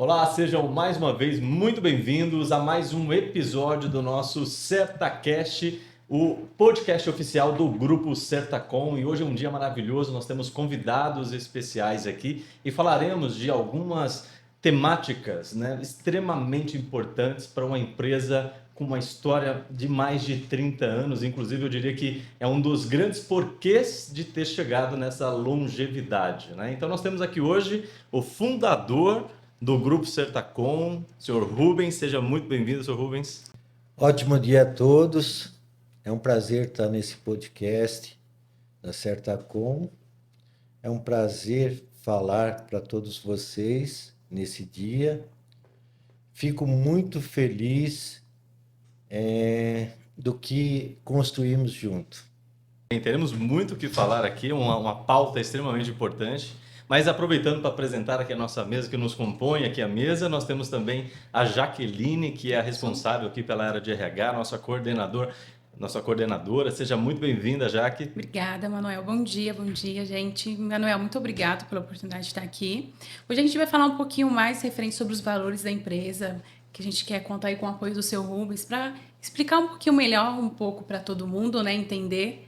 Olá, sejam mais uma vez muito bem-vindos a mais um episódio do nosso CertaCast, o podcast oficial do Grupo Certacom. E hoje é um dia maravilhoso, nós temos convidados especiais aqui e falaremos de algumas temáticas, extremamente importantes para uma empresa com uma história de mais de 30 anos. Inclusive, eu diria que é um dos grandes porquês de ter chegado nessa longevidade, né? Então, nós temos aqui hoje o fundador do Grupo Certacom, senhor Rubens. Seja muito bem-vindo, senhor Rubens. Ótimo dia a todos. É um prazer estar nesse podcast da Certacom. É um prazer falar para todos vocês nesse dia. Fico muito feliz do que construímos junto. Teremos muito o que falar aqui, uma pauta extremamente importante. Mas aproveitando para apresentar aqui a nossa mesa, que nos compõe aqui a mesa, nós temos também a Jaqueline, que é a responsável aqui pela área de RH, nossa coordenadora. Seja muito bem-vinda, Jaque. Obrigada, Manuel. Bom dia, gente. Manuel, muito obrigado pela oportunidade de estar aqui. Hoje a gente vai falar um pouquinho mais referente sobre os valores da empresa, que a gente quer contar aí com o apoio do seu Rubens, para explicar um pouquinho melhor, um pouco para todo mundo, né, entender.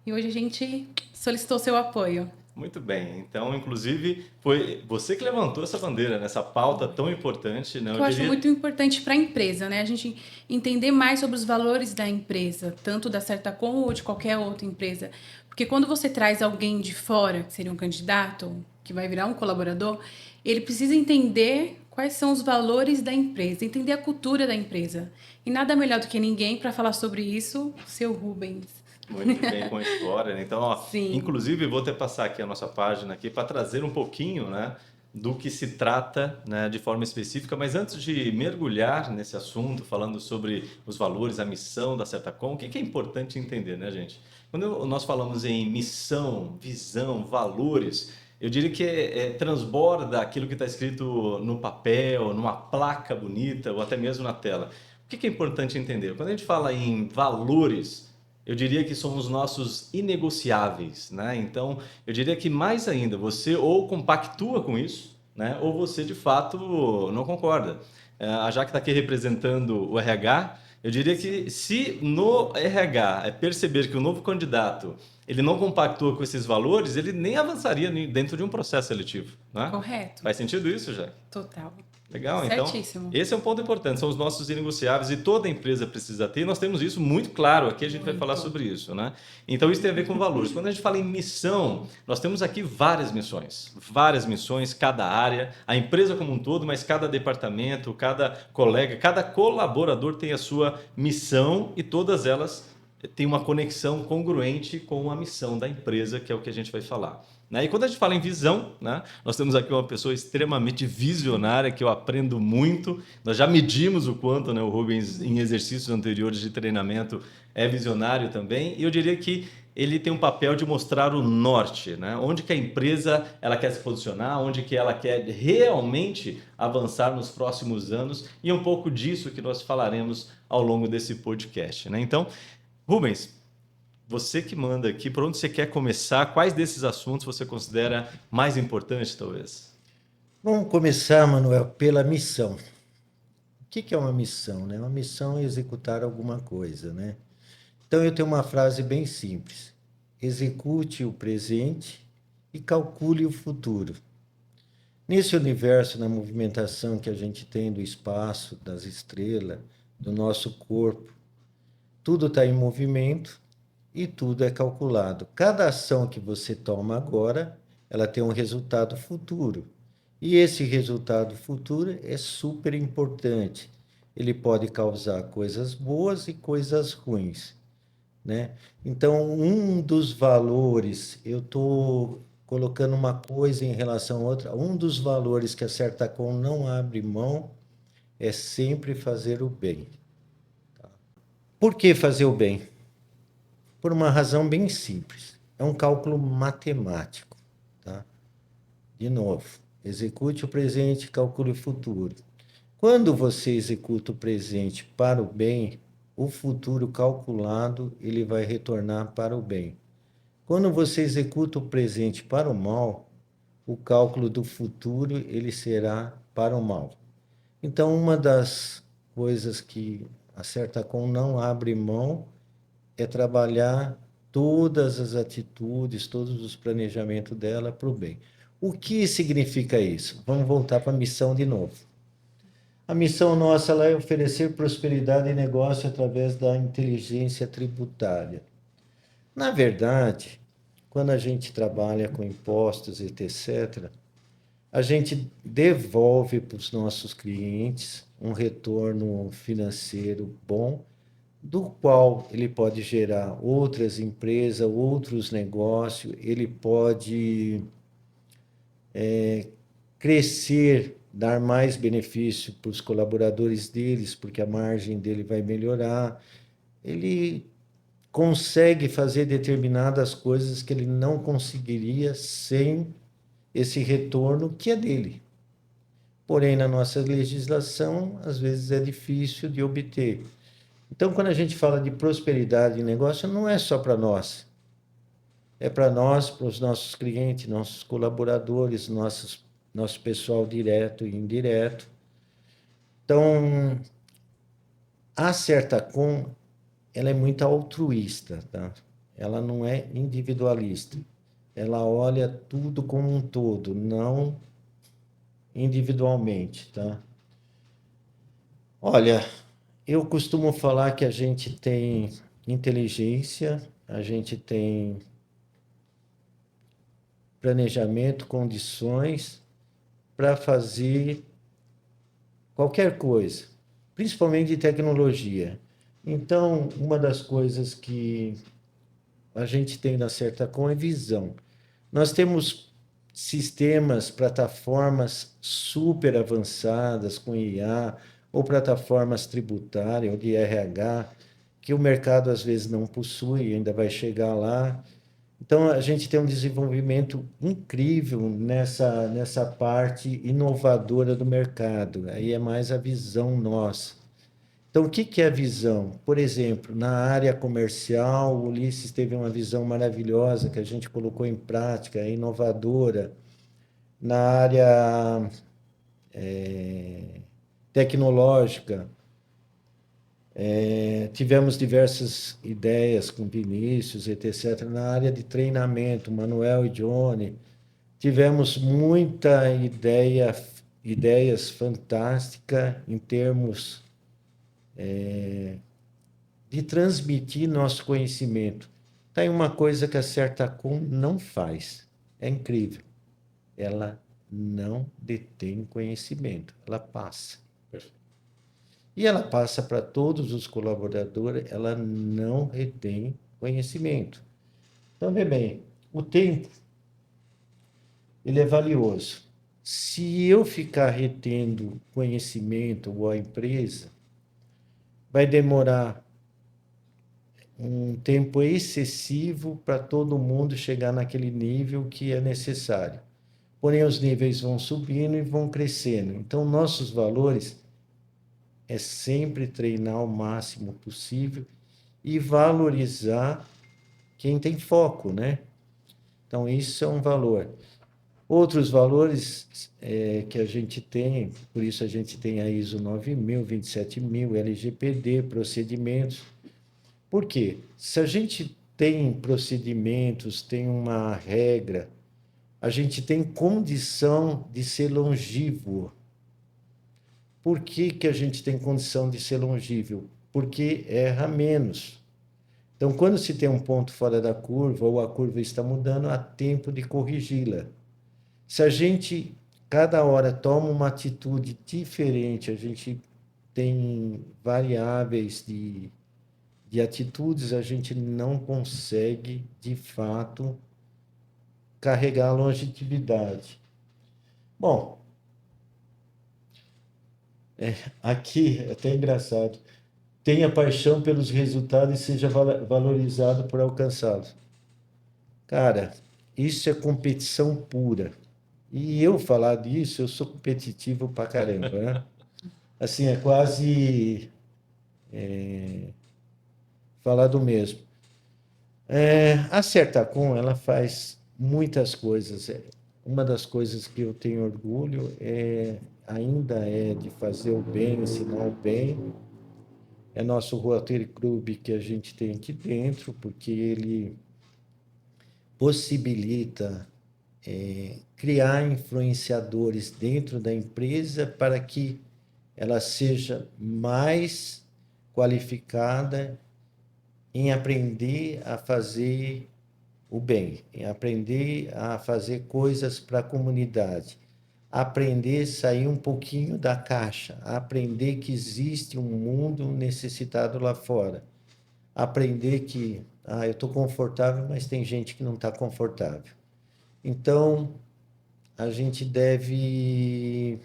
E hoje a gente solicitou seu apoio. Muito bem. Então, inclusive, foi você que levantou essa bandeira, nessa pauta tão importante, né? Eu acho muito importante para a empresa, né? A gente entender mais sobre os valores da empresa, tanto da Certacom ou de qualquer outra empresa. Porque quando você traz alguém de fora, que seria um candidato, que vai virar um colaborador, ele precisa entender quais são os valores da empresa, entender a cultura da empresa. E nada melhor do que ninguém para falar sobre isso, seu Rubens. Muito bem com a história, né? Então, ó, Sim. Inclusive, vou até passar aqui a nossa página aqui para trazer um pouquinho, né, do que se trata, né, de forma específica. Mas antes de mergulhar nesse assunto, falando sobre os valores, a missão da Certacom, o que é importante entender, né, gente? Quando nós falamos em missão, visão, valores, eu diria que transborda aquilo que está escrito no papel, numa placa bonita ou até mesmo na tela. O que é importante entender? Quando a gente fala em valores, eu diria que são os nossos inegociáveis, né? Então, eu diria que mais ainda, você ou compactua com isso, né? Ou você de fato não concorda. A Jaque está aqui representando o RH. Eu diria que se no RH perceber que o novo candidato ele não compactua com esses valores, ele nem avançaria dentro de um processo seletivo, né? Correto. Faz sentido isso, Jaque? Total. Legal, Certíssimo. Então esse é um ponto importante, são os nossos inegociáveis e toda empresa precisa ter, e nós temos isso muito claro, aqui a gente vai falar sobre isso, né? Então isso tem a ver com valores. Quando a gente fala em missão, nós temos aqui várias missões, cada área, a empresa como um todo, mas cada departamento, cada colega, cada colaborador tem a sua missão e todas elas têm uma conexão congruente com a missão da empresa, que é o que a gente vai falar. E quando a gente fala em visão, né, nós temos aqui uma pessoa extremamente visionária, que eu aprendo muito. Nós já medimos o quanto, né, o Rubens, em exercícios anteriores de treinamento, é visionário também. E eu diria que ele tem um papel de mostrar o norte, né? Onde que a empresa ela quer se posicionar, onde que ela quer realmente avançar nos próximos anos. E é um pouco disso que nós falaremos ao longo desse podcast, né? Então, Rubens, você que manda aqui, por onde você quer começar? Quais desses assuntos você considera mais importantes, talvez? Vamos começar, Manuel, pela missão. O que é uma missão, né? Uma missão é executar alguma coisa, né? Então, eu tenho uma frase bem simples. Execute o presente e calcule o futuro. Nesse universo, na movimentação que a gente tem do espaço, das estrelas, do nosso corpo, tudo está em movimento e tudo é calculado. Cada ação que você toma agora, ela tem um resultado futuro. E esse resultado futuro é super importante. Ele pode causar coisas boas e coisas ruins, né? Então, um dos valores, eu estou colocando uma coisa em relação a outra, um dos valores que a Certacom não abre mão é sempre fazer o bem. Tá? Por que fazer o bem? Por uma razão bem simples. É um cálculo matemático. Tá? De novo, execute o presente, calcule o futuro. Quando você executa o presente para o bem, o futuro calculado ele vai retornar para o bem. Quando você executa o presente para o mal, o cálculo do futuro ele será para o mal. Então, uma das coisas que a Certacom não abre mão é trabalhar todas as atitudes, todos os planejamentos dela para o bem. O que significa isso? Vamos voltar para a missão de novo. A missão nossa lá é oferecer prosperidade e negócio através da inteligência tributária. Na verdade, quando a gente trabalha com impostos, etc., a gente devolve para os nossos clientes um retorno financeiro bom, do qual ele pode gerar outras empresas, outros negócios, ele pode crescer, dar mais benefício para os colaboradores deles, porque a margem dele vai melhorar. Ele consegue fazer determinadas coisas que ele não conseguiria sem esse retorno que é dele. Porém, na nossa legislação, às vezes é difícil de obter. Então, quando a gente fala de prosperidade em negócio, não é só para nós. É para nós, para os nossos clientes, nossos colaboradores, nosso pessoal direto e indireto. Então, a Certacom, ela é muito altruísta, tá? Ela não é individualista. Ela olha tudo como um todo, não individualmente, tá? Olha, eu costumo falar que a gente tem inteligência, a gente tem planejamento, condições para fazer qualquer coisa, principalmente de tecnologia. Então, uma das coisas que a gente tem na Certacom é visão. Nós temos sistemas, plataformas super avançadas com IA, ou plataformas tributárias, ou de RH, que o mercado às vezes não possui, ainda vai chegar lá. Então, a gente tem um desenvolvimento incrível nessa parte inovadora do mercado. Aí é mais a visão nossa. Então, o que é a visão? Por exemplo, na área comercial, o Ulisses teve uma visão maravilhosa que a gente colocou em prática, é inovadora. Na área tecnológica, tivemos diversas ideias com Vinícius, etc. Na área de treinamento, Manuel e Johnny, tivemos muita ideias fantásticas em termos de transmitir nosso conhecimento. Tem uma coisa que a Certacom não faz, é incrível. Ela não detém conhecimento, ela passa. E ela passa para todos os colaboradores, ela não retém conhecimento. Então, vê bem, o tempo, ele é valioso. Se eu ficar retendo conhecimento ou a empresa, vai demorar um tempo excessivo para todo mundo chegar naquele nível que é necessário. Porém, os níveis vão subindo e vão crescendo. Então, nossos valores é sempre treinar o máximo possível e valorizar quem tem foco, né? Então, isso é um valor. Outros valores que a gente tem, por isso a gente tem a ISO 9000, 27000, LGPD, procedimentos. Por quê? Se a gente tem procedimentos, tem uma regra, a gente tem condição de ser longevo. Por que a gente tem condição de ser longível? Porque erra menos. Então, quando se tem um ponto fora da curva ou a curva está mudando, há tempo de corrigi-la. Se a gente, cada hora, toma uma atitude diferente, a gente tem variáveis de atitudes, a gente não consegue, de fato, carregar a longevidade. Bom, aqui é até engraçado. Tenha paixão pelos resultados e seja valorizado por alcançá-los. Cara, isso é competição pura. E eu falar disso, eu sou competitivo pra caramba, né? Assim, é quase falar do mesmo. A Certacom, ela faz muitas coisas. Uma das coisas que eu tenho orgulho é ainda é de fazer o bem, ensinar o bem. É nosso Rotary Club que a gente tem aqui dentro, porque ele possibilita criar influenciadores dentro da empresa para que ela seja mais qualificada em aprender a fazer o bem, em aprender a fazer coisas para a comunidade, aprender a sair um pouquinho da caixa, aprender que existe um mundo necessitado lá fora, aprender que eu estou confortável, mas tem gente que não está confortável. Então, a gente deve,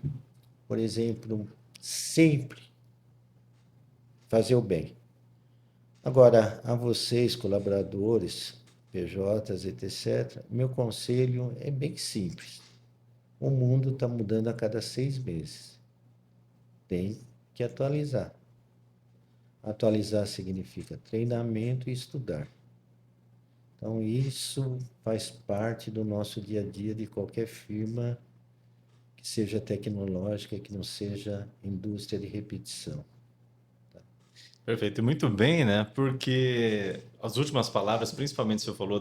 por exemplo, sempre fazer o bem. Agora, a vocês, colaboradores, PJs, etc., meu conselho é bem simples. O mundo está mudando a cada 6 meses. Tem que atualizar. Atualizar significa treinamento e estudar. Então, isso faz parte do nosso dia a dia de qualquer firma que seja tecnológica, que não seja indústria de repetição. Perfeito, e muito bem, né? Porque as últimas palavras, principalmente você falou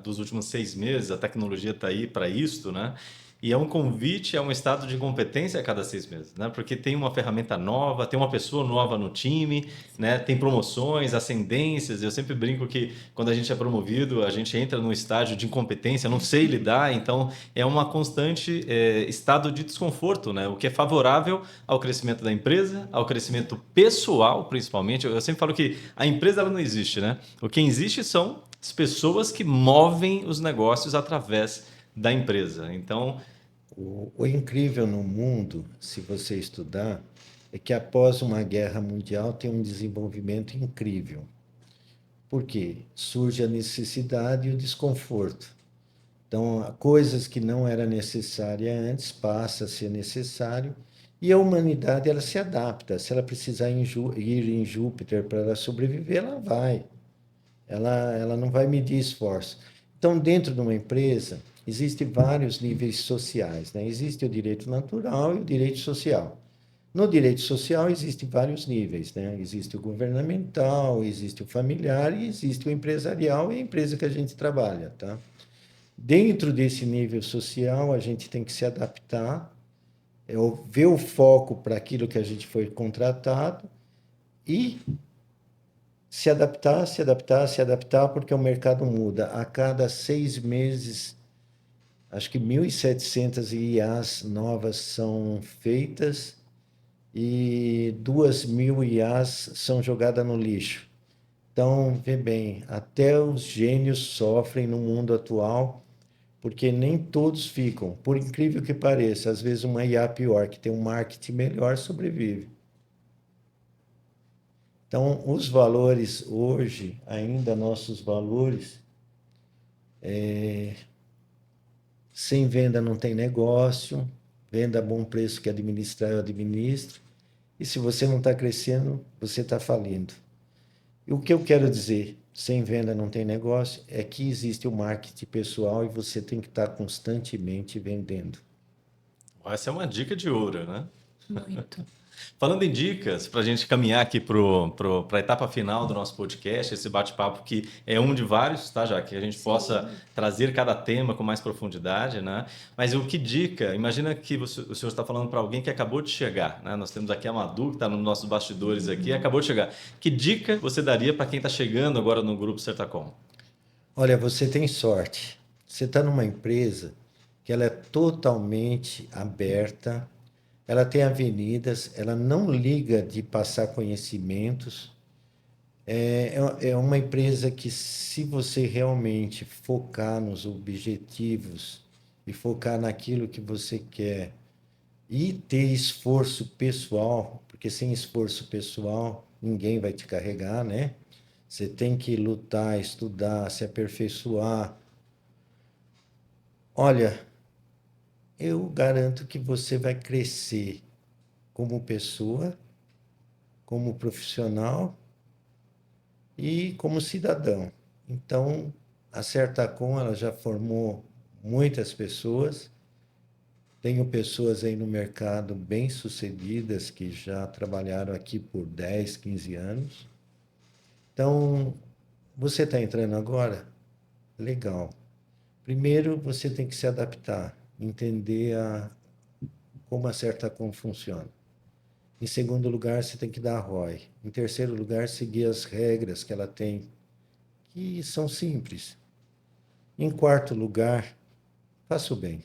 dos últimos 6 meses, a tecnologia está aí para isto, né? E é um convite a um estado de competência a cada 6 meses, né? Porque tem uma ferramenta nova, tem uma pessoa nova no time, né? Tem promoções, ascendências. Eu sempre brinco que quando a gente é promovido, a gente entra num estágio de incompetência, não sei lidar, então é uma constante estado de desconforto, né? O que é favorável ao crescimento da empresa, ao crescimento pessoal, principalmente. Eu sempre falo que a empresa ela não existe, né? O que existe são as pessoas que movem os negócios através da empresa. Então, O incrível no mundo, se você estudar, é que após uma guerra mundial tem um desenvolvimento incrível. Por quê? Surge a necessidade e o desconforto. Então, coisas que não era necessária antes passa a ser necessário e a humanidade ela se adapta. Se ela precisar ir em Júpiter para ela sobreviver, ela vai. Ela não vai medir esforço. Então, dentro de uma empresa, existem vários níveis sociais, né? Existe o direito natural e o direito social. No direito social existem vários níveis, né? Existe o governamental, existe o familiar e existe o empresarial e a empresa que a gente trabalha, tá? Dentro desse nível social, a gente tem que se adaptar, ver o foco para aquilo que a gente foi contratado e se adaptar, se adaptar, se adaptar, porque o mercado muda. A cada 6 meses, acho que 1.700 IAs novas são feitas e 2.000 IAs são jogadas no lixo. Então, vê bem, até os gênios sofrem no mundo atual, porque nem todos ficam. Por incrível que pareça, às vezes uma IA pior, que tem um marketing melhor, sobrevive. Então, os valores hoje, ainda nossos valores, sem venda não tem negócio, venda a bom preço que administrar eu administro, e se você não está crescendo, você está falindo. E o que eu quero dizer, sem venda não tem negócio, é que existe o marketing pessoal e você tem que estar constantemente vendendo. essa é uma dica de ouro, né? Muito. Falando em dicas, para a gente caminhar aqui para a etapa final do nosso podcast, esse bate-papo que é um de vários, tá? Já que a gente possa trazer cada tema com mais profundidade, né? Mas o que dica? Imagina que o senhor está falando para alguém que acabou de chegar, né? Nós temos aqui a Madu, que está nos nossos bastidores aqui, acabou de chegar. Que dica você daria para quem está chegando agora no Grupo Sertacom? Olha, você tem sorte. Você está numa empresa que ela é totalmente aberta, ela tem avenidas, ela não liga de passar conhecimentos. É uma empresa que, se você realmente focar nos objetivos e focar naquilo que você quer e ter esforço pessoal, porque sem esforço pessoal ninguém vai te carregar, né? Você tem que lutar, estudar, se aperfeiçoar. Olha, eu garanto que você vai crescer como pessoa, como profissional e como cidadão. Então, a Certacom ela já formou muitas pessoas Tenho pessoas aí no mercado bem-sucedidas que já trabalharam aqui por 10, 15 anos. Então, você está entrando agora? Legal. Primeiro, você tem que se adaptar, entender como a Certacom funciona. Em segundo lugar, você tem que dar ROI. Em terceiro lugar, seguir as regras que ela tem, que são simples. Em quarto lugar, faça o bem.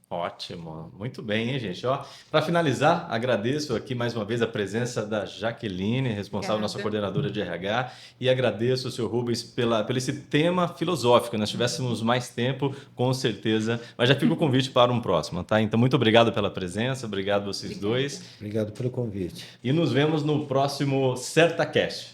Ótimo, muito bem, hein, gente? Ó, para finalizar, agradeço aqui mais uma vez a presença da Jaqueline, responsável, nossa Obrigada. coordenadora de RH, e agradeço o senhor Rubens pelo esse tema filosófico. Nós tivéssemos mais tempo, com certeza, mas já fica o convite para um próximo, tá? Então, muito obrigado pela presença, obrigado vocês Obrigada. dois, Obrigado pelo convite. e nos vemos no próximo CertaCast.